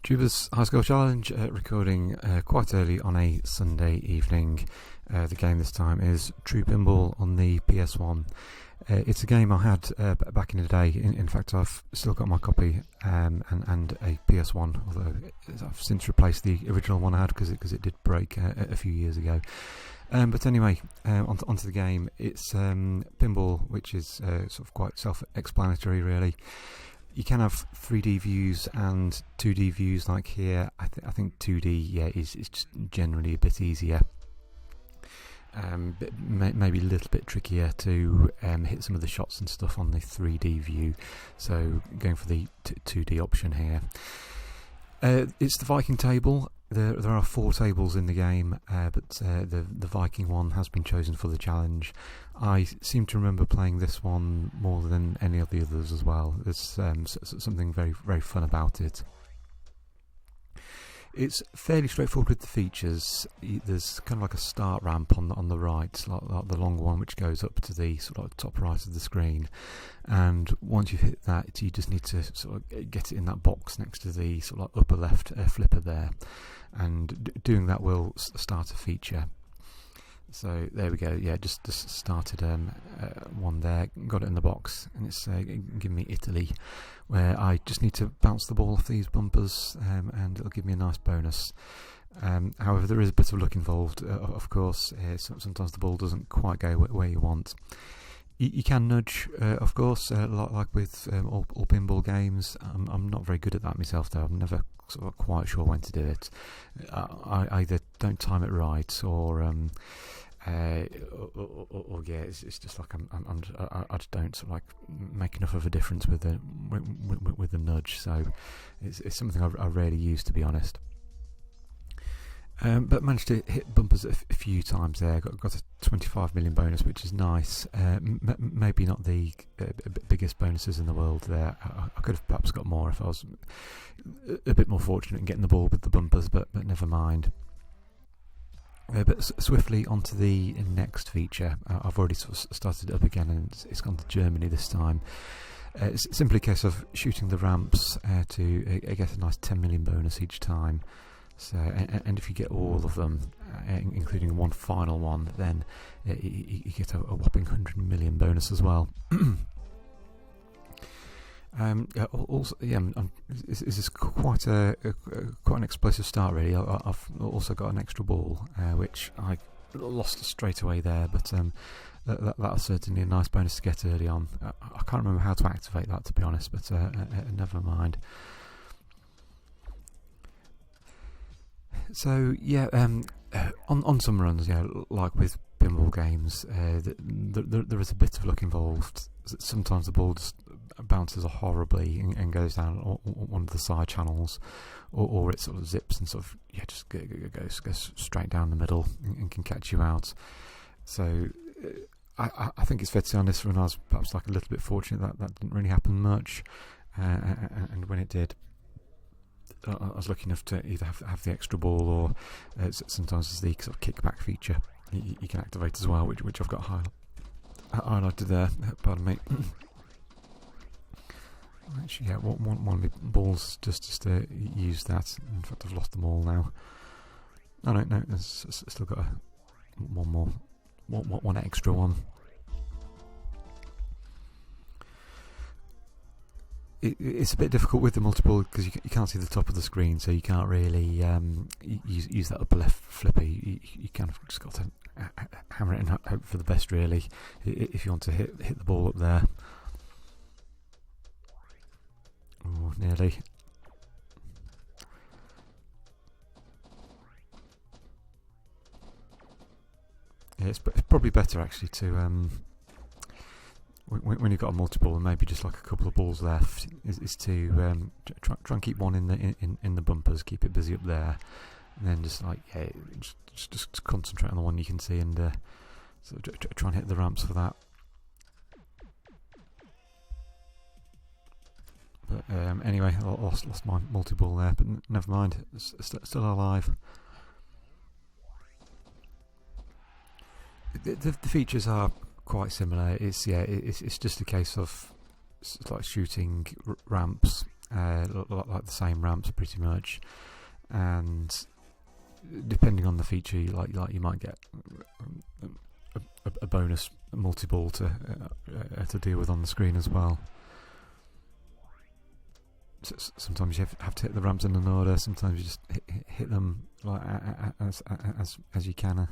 Juba's High School Challenge, recording quite early on a Sunday evening. The game this time is True Pinball on the PS1. It's a game I had back in the day. In fact, I've still got my copy and a PS1, although I've since replaced the original one I had because it did break a few years ago. But anyway, onto the game. It's Pinball, which is sort of quite self-explanatory, really. You can have 3D views and 2D views like here. I think 2D is just generally a bit easier. Maybe a little bit trickier to hit some of the shots and stuff on the 3D view. So going for the 2D option here. It's the Viking table. There are 4 tables in the game, but the Viking one has been chosen for the challenge. I seem to remember playing this one more than any of the others as well. There's something very, very fun about it. It's fairly straightforward with the features. There's kind of like a start ramp on the right, like the long one which goes up to the sort of top right of the screen. And once you've hit that, you just need to sort of get it in that box next to the sort of like upper left flipper there. And doing that will start a feature. So there we go. Yeah, just started one there, got it in the box, and it's giving me Italy, where I just need to bounce the ball off these bumpers, and it'll give me a nice bonus. However, there is a bit of luck involved, of course. Sometimes the ball doesn't quite go where you want. You can nudge, of course, like with all pinball games. I'm not very good at that myself, though. I'm never sort of quite sure when to do it. I either don't time it right, or yeah, it's just like I just don't sort of like make enough of a difference with the nudge. So it's something I rarely use, to be honest. But managed to hit bumpers a few times there. Got a 25 million bonus, which is nice. Maybe not the biggest bonuses in the world there. I could have perhaps got more if I was a bit more fortunate in getting the ball with the bumpers, but never mind. But swiftly onto the next feature. I've already sort of started it up again, and it's gone to Germany this time. It's simply a case of shooting the ramps to get a nice 10 million bonus each time. So, and if you get all of them, including one final one, then you get a whopping 100 million bonus as well. This is quite an explosive start, really. I've also got an extra ball, which I lost straight away there, but that was certainly a nice bonus to get early on. I can't remember how to activate that, to be honest, but never mind. So yeah, on some runs, yeah, like with pinball games, there is a bit of luck involved. Sometimes the ball just bounces horribly and goes down one of the side channels, or it sort of zips and sort of just goes straight down the middle and can catch you out. So I think it's fair to say on this run I was perhaps like a little bit fortunate that didn't really happen much, and when it did, I was lucky enough to either have the extra ball, or sometimes there's the sort of kickback feature you can activate as well, which I've got highlighted there. Pardon me. Actually, yeah, one of the balls just to use that. In fact, I've lost them all now. Oh no, there's still got one more, one extra one. It's a bit difficult with the multiple because you can't see the top of the screen, so you can't really use that upper left flipper. You kind of just got to hammer it and hope for the best, really, if you want to hit the ball up there. Oh, nearly. Yeah, it's probably better actually to when you've got a multiple and maybe just like a couple of balls left, is to try and keep one in the bumpers, keep it busy up there, and then just concentrate on the one you can see and sort of try and hit the ramps for that. But anyway, I lost my multi-ball there, but never mind, it's still alive. The features are quite similar. It's just a case of like shooting ramps like the same ramps pretty much, and depending on the feature you you might get a bonus multi-ball to deal with on the screen as well. Sometimes you have to hit the ramps in an order. Sometimes you just hit them like as you can.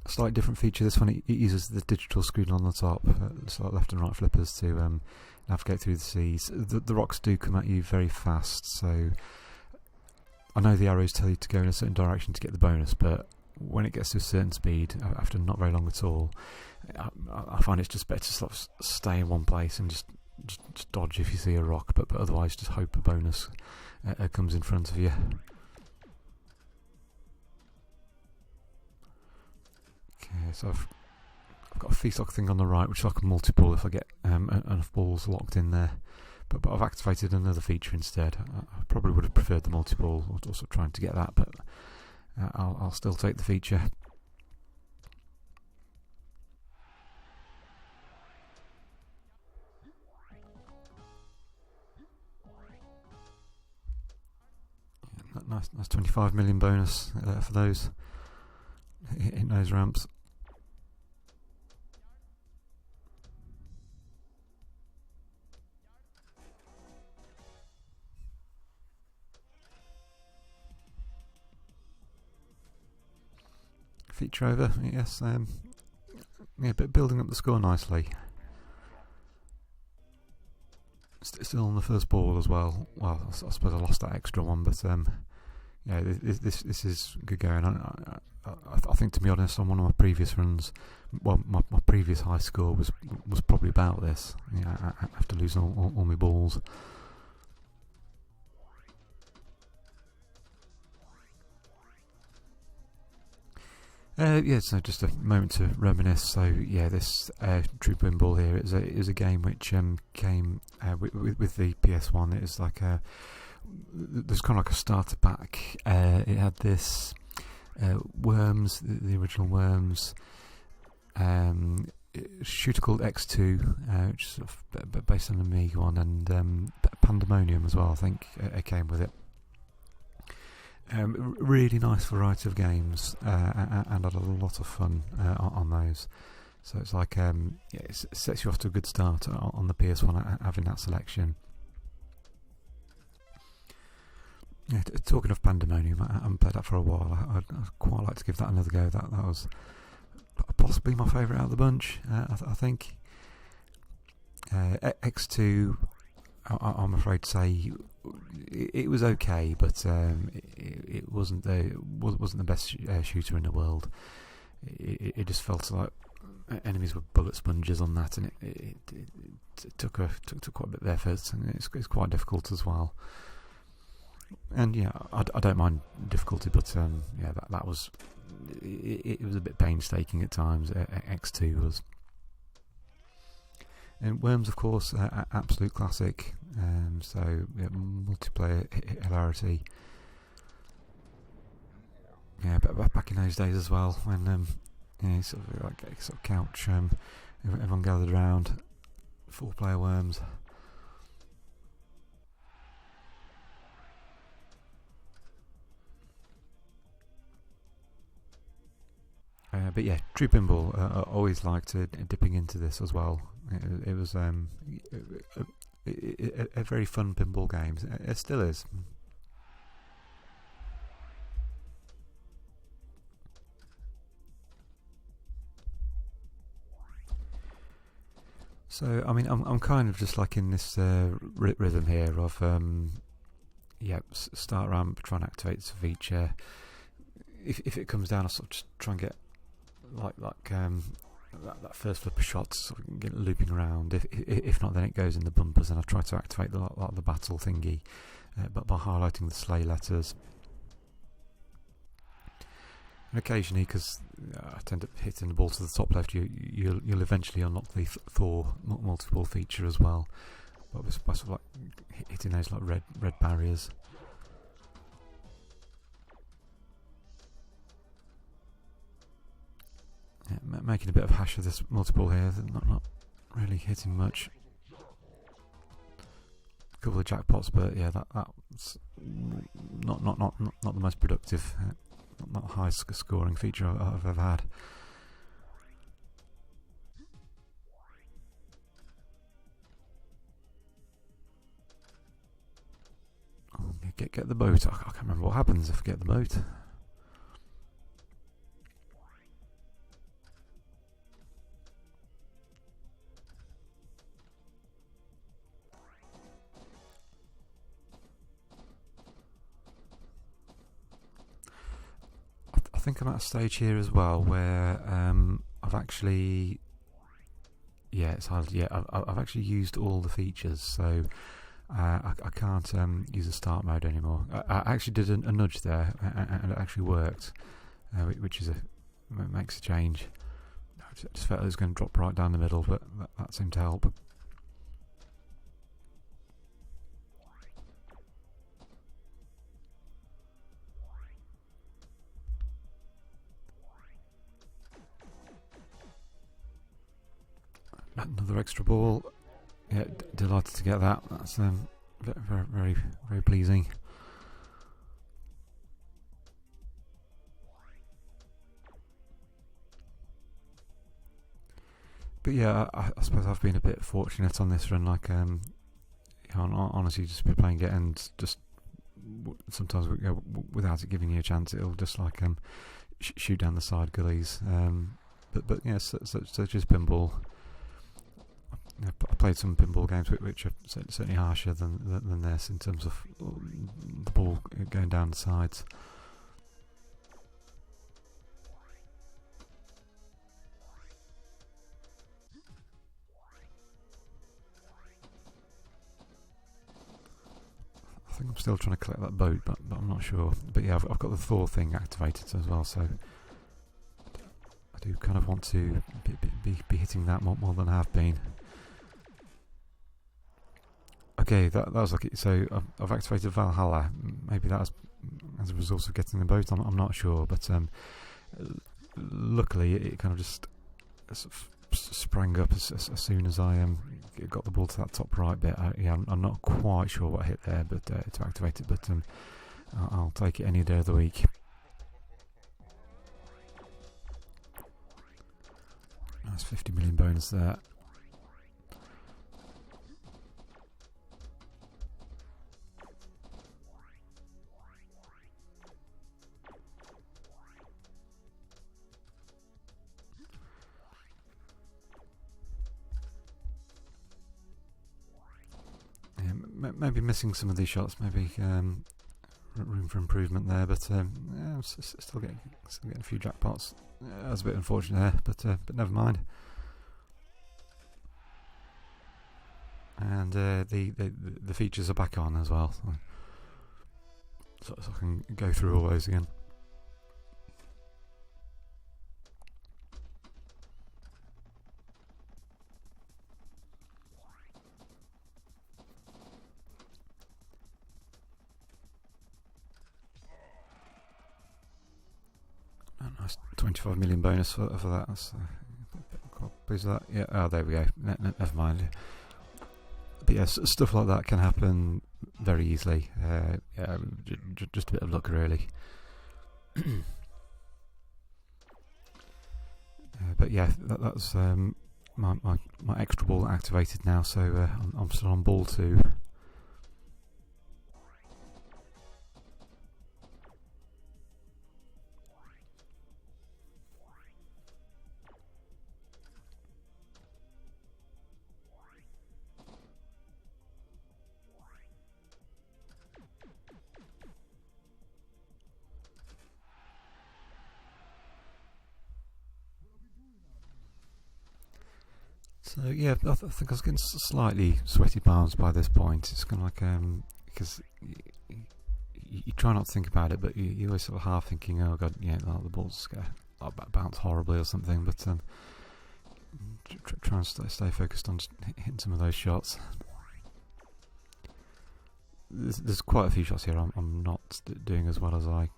Slightly different feature. This one it uses the digital screen on the top, so like left and right flippers to navigate through the seas. The rocks do come at you very fast, so I know the arrows tell you to go in a certain direction to get the bonus, but when it gets to a certain speed, after not very long at all, I find it's just better to sort of stay in one place and just dodge if you see a rock, but otherwise just hope a bonus comes in front of you. Okay, so I've got a feast-lock thing on the right, which is like a multi-ball if I get enough balls locked in there. But I've activated another feature instead. I probably would have preferred the multi-ball, or also trying to get that, but I'll still take the feature. Yeah, nice 25 million bonus for those hitting those ramps. Feature over, yes. Yeah, but building up the score nicely. Still on the first ball as well. Well, I suppose I lost that extra one, but yeah, this is good going. I think, to be honest, on one of my previous runs, well, my previous high score was probably about this. Yeah, after losing all my balls. Yeah, so just a moment to reminisce. So yeah, this True Pinball here is a game which came with the PS1. It is like there's kind of like a starter pack. It had this Worms, the original Worms, shooter called X2, which is sort of based on the Amiga one, and Pandemonium as well. I think came with it. Really nice variety of games, and I had a lot of fun on those. So it's like yeah, it sets you off to a good start on the PS1 having that selection. Yeah, talking of Pandemonium, I haven't played that for a while. I'd quite like to give that another go. That was possibly my favourite out of the bunch. I think X2. I'm afraid to say it was okay, but it wasn't the best shooter in the world. It just felt like enemies were bullet sponges on that, and it took quite a bit of effort, and it's quite difficult as well. And yeah, I don't mind difficulty, but yeah, that was it was a bit painstaking at times. X2 was. And Worms, of course, absolute classic. So yeah, multiplayer hilarity. Yeah, but back in those days as well, when yeah, sort of couch, everyone gathered around, 4-player Worms. But yeah, True Pinball. I always liked dipping into this as well. It was a very fun pinball game. It still is. So I mean, I'm kind of just like in this rhythm here of yeah, start ramp, try and activate this feature. If it comes down, I sort of just try and get like that first flipper shot, sort of get looping around. If not, then it goes in the bumpers, and I try to activate the battle thingy, but by highlighting the sleigh letters. And occasionally, because I tend to hitting the ball to the top left, you'll eventually unlock the Thor multi-ball feature as well, but by sort of like hitting those like red barriers. Yeah, making a bit of hash of this multi-ball here. Not really hitting much. A couple of jackpots, but yeah, that's not the most productive, not the highest scoring feature I've ever had. Oh, get the boat. I can't remember what happens if I get the boat. I think I'm at a stage here as well where I've actually, it's hard. Yeah, I've actually used all the features, so I can't use the start mode anymore. I actually did a nudge there, and it actually worked, which is makes a change. I just felt it was going to drop right down the middle, but that seemed to help. Another extra ball. Yeah, delighted to get that. That's very pleasing. But yeah, I suppose I've been a bit fortunate on this run. Like, honestly, just be playing it and just sometimes without it giving you a chance, it'll just like shoot down the side gullies. But yeah, such as pinball. I played some pinball games which are certainly harsher than this in terms of the ball going down the sides. I think I'm still trying to collect that boat, but I'm not sure. But yeah, I've got the Thor thing activated as well, so I do kind of want to be hitting that more than I have been. Okay, that was like it. So I've activated Valhalla. Maybe that was as a result of getting the boat. I'm not sure, but luckily it kind of just sprang up as soon as I got the ball to that top right bit. I'm not quite sure what hit there, but to activate it. But I'll take it any day of the week. That's 50 million bonus there. Maybe missing some of these shots, maybe room for improvement there, but yeah, still getting a few jackpots. That was a bit unfortunate there, but never mind. And the features are back on as well, so I can go through all those again. Nice 25 million bonus for that. That's quite pleased with that. Yeah, oh, there we go. Never mind. But yeah, stuff like that can happen very easily. Yeah, just a bit of luck, really. But yeah, that's my extra ball activated now, so I'm still on ball 2. So yeah, I think I was getting slightly sweaty palms by this point. It's kind of like because you try not to think about it, but you always sort of half thinking, oh god, yeah, the ball's going to bounce horribly or something. But try and stay focused on just hitting some of those shots. There's quite a few shots here I'm not doing as well as I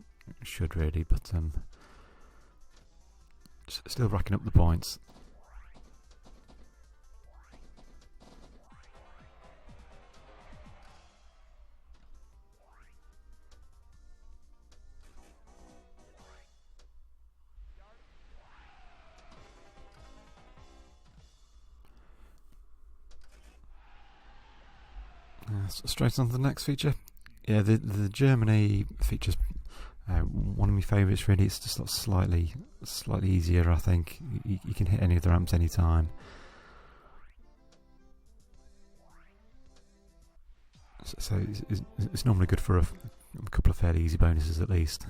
should really, but Still racking up the points. Straight on to the next feature. Yeah, the Germany feature's one of my favourites really. It's just slightly easier, I think. You can hit any of the ramps any time. So it's normally good for a couple of fairly easy bonuses at least.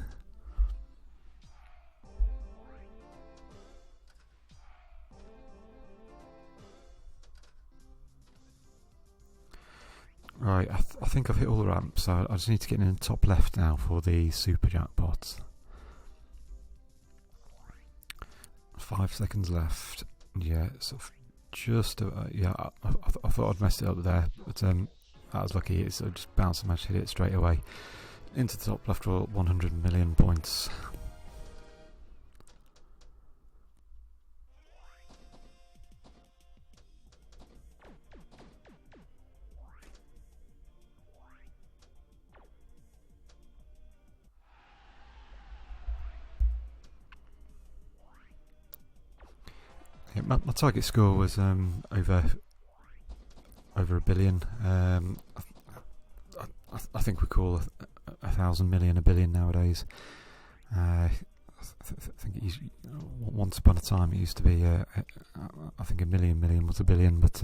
Right, I think I've hit all the ramps, so I just need to get in the top left now for the super jackpots. 5 seconds left. Yeah, sort of just yeah. I thought I'd messed it up there, but I was lucky. It's just bounced and managed to hit it straight away into the top left for 100 million points. Yeah, my target score was over a billion. I think we call 1,000 million a billion nowadays. I think once upon a time it used to be. I think a million was a billion, but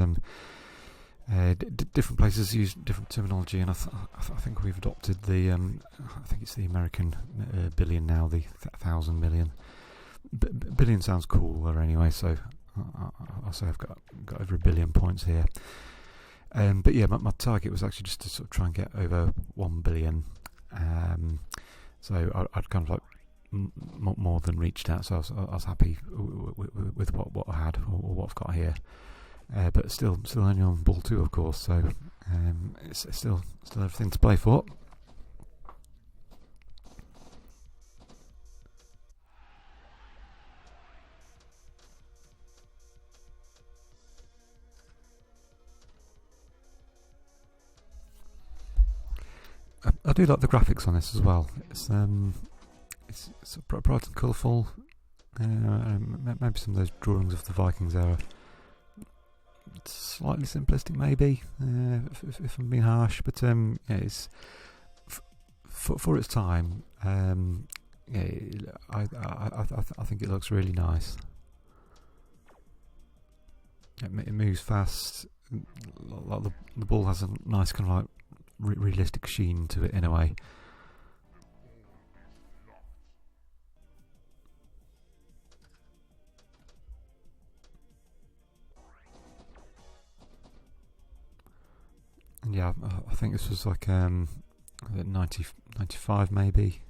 different places use different terminology, and I think we've adopted the. I think it's the American billion now, the 1,000 million. Billion sounds cooler anyway, so I'll say I've got over a billion points here. But yeah, my target was actually just to sort of try and get over 1 billion. So I'd kind of like more than reached that, so I was happy with what I had or what I've got here. But still only on ball 2, of course, so it's still everything to play for. I do like the graphics on this as well. It's bright and colourful. Maybe some of those drawings of the Vikings era. It's slightly simplistic, maybe, if I'm being harsh. But yeah, it's for its time. Yeah, I think it looks really nice. It moves fast. Like the ball has a nice kind of like realistic sheen to it in a way. And yeah, I think this was like 95 maybe.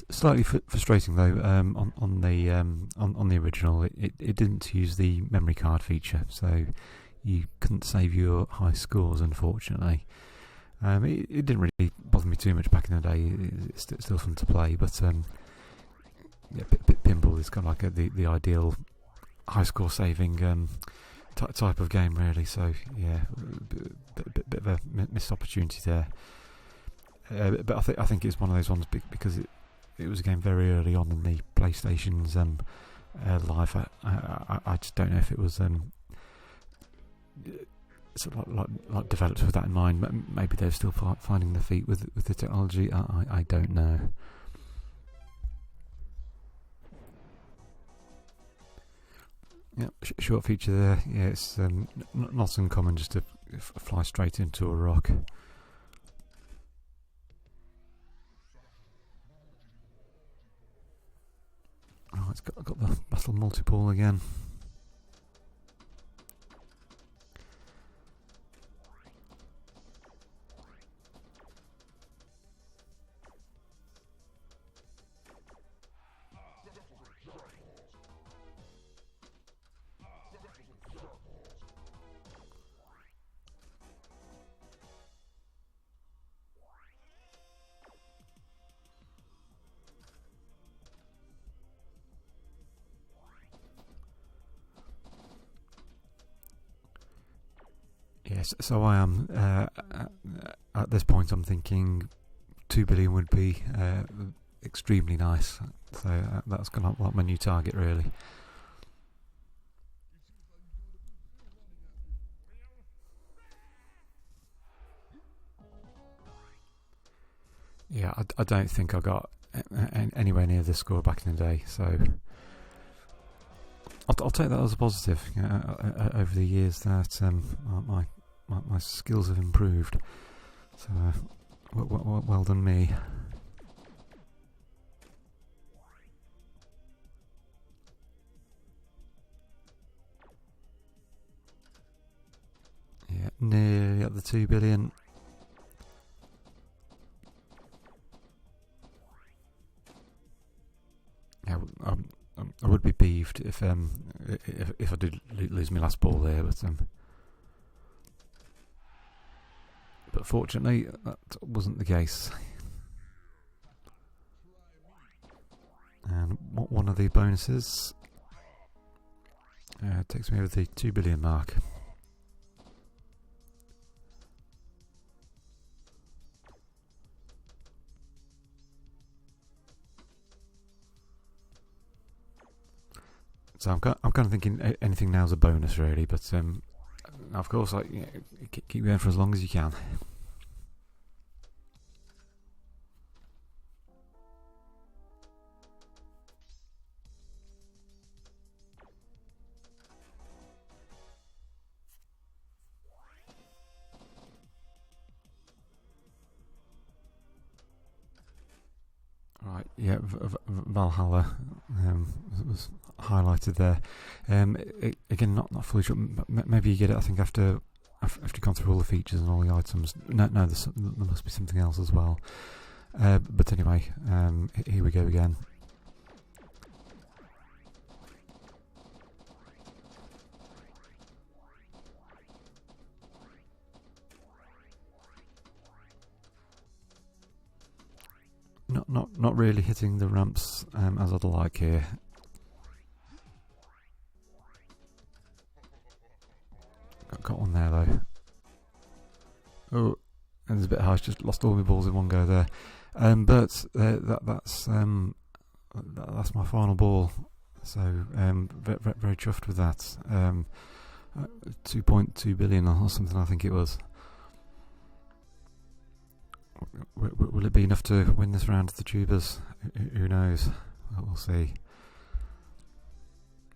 Slightly frustrating though. On the original, it didn't use the memory card feature, so you couldn't save your high scores, unfortunately. It didn't really bother me too much back in the day. It's still fun to play, but yeah, pinball is kind of like the ideal high score saving type of game, really. So yeah, bit of a missed opportunity there. But I think it's one of those ones because it was a game very early on in the PlayStation's life. I just don't know if it was sort of like developed with that in mind. Maybe they're still finding their feet with the technology. I don't know. Yeah, short feature there. Yeah, it's not uncommon just to fly straight into a rock. Oh, it's got the battle multi-ball again. Yes, so I am at this point. I'm thinking 2 billion would be extremely nice. So that's kind of like my new target, really. Yeah, I don't think I got anywhere near this score back in the day. So I'll take that as a positive. Over the years, that my skills have improved. So well done me. Yeah, nearly at the 2 billion. Yeah, I would be peeved if I did lose my last ball there, but fortunately that wasn't the case. And one of the bonuses takes me over the 2 billion mark. So I'm kind of thinking anything now is a bonus, really. But of course, keep going for as long as you can. Right, yeah, Valhalla was highlighted there. Again, not fully sure. Maybe you get it. I think after you've gone through all the features and all the items. No, there must be something else as well. But anyway, here we go again. Not really hitting the ramps as I'd like here. Got one there though. Oh, and it's a bit harsh. Just lost all my balls in one go there. But that's my final ball. So very chuffed with that. 2.2 billion or something, I think it was. Will it be enough to win this round of the tubers? Who knows? We'll see.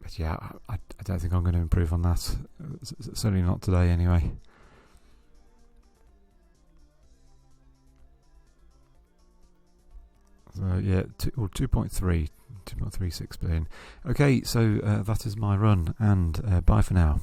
But yeah, I don't think I'm going to improve on that. Certainly not today, anyway. So yeah, 2.36 billion. Okay, so that is my run, and bye for now.